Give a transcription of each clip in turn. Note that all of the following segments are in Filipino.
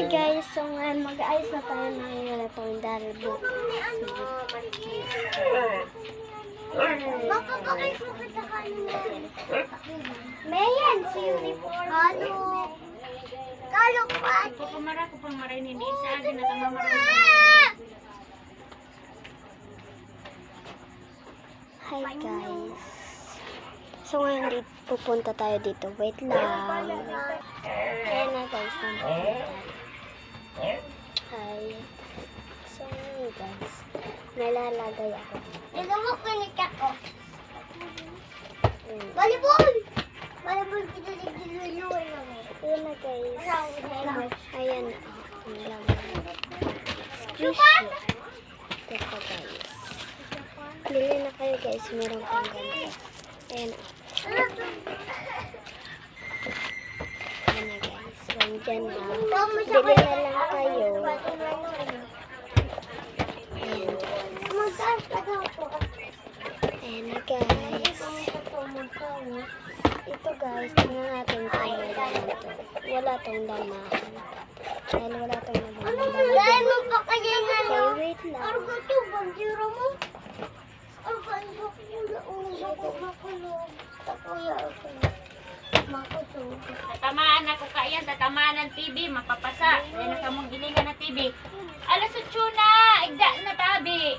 Hi guys, so ngayon mag-ayos na tayo ng calendar book. Mayan, si uniform. Halo. Kalukpat. Pumara ko pang maray ni Nisa. Ginatama maray. Hi guys. So ngayon pupunta tayo dito. Wait lang. Ayan na guys. Hi. So ngayon guys. Nalalagay ako. Ito mo kinik ako. Volleyball! Volleyball kita nagdiluloy lang. Ayan na guys. Ayan na. Squishy. Ito guys. Bili na kayo guys. Meron pang ganito. Ayan na. Ayan na guys. Nandyan na. Bili na lang kayo. Ayan guys. Ayan na guys. Ito guys. Tingnan natin kung meron ito. Wala tong laman. Dahil wala tong laman. Dahil mo pa kaya na lang. Okay, wait lang. Argo ito. Bandira mo. Argo ito. Tatamaan ako kayan. Tatamaan ng TV. Mapapasa. Yan na kamong gilingan ng TV. Alas 8 na. Igda na tabi.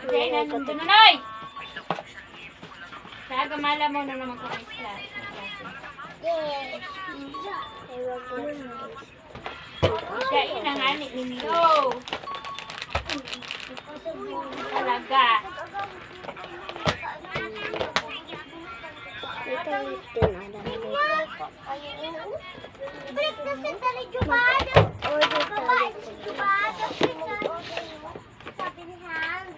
Dahil na nung tununay. Sa agamala mo na naman ko ang class. Yes. Ay, wag mo. Dahil na nga ninyo. Talaga. Ito yung tinadalagay ko. Break na sa tali jubado. Order tayo. Jubado. Sabi ni Hans.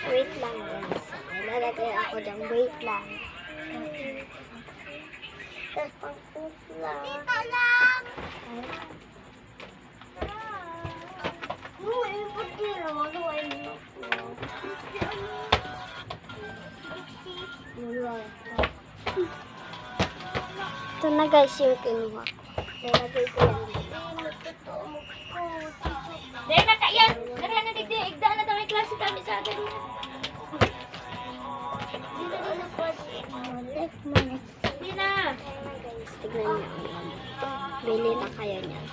Wait lang guys. Ilalagay ako dyan. Wait lang. Tapos pang-pupla. Tita lang. Nuwi mo tira mo. Nuwi mo. Ito na guys yung kinuha ko. Ilalagay ko yan. Dahil na kayan. Dahil na digdi. Igda na daw yung klase kami sa atin. Hindi na. Guys, tignan niyo. Bili na kayo niyan.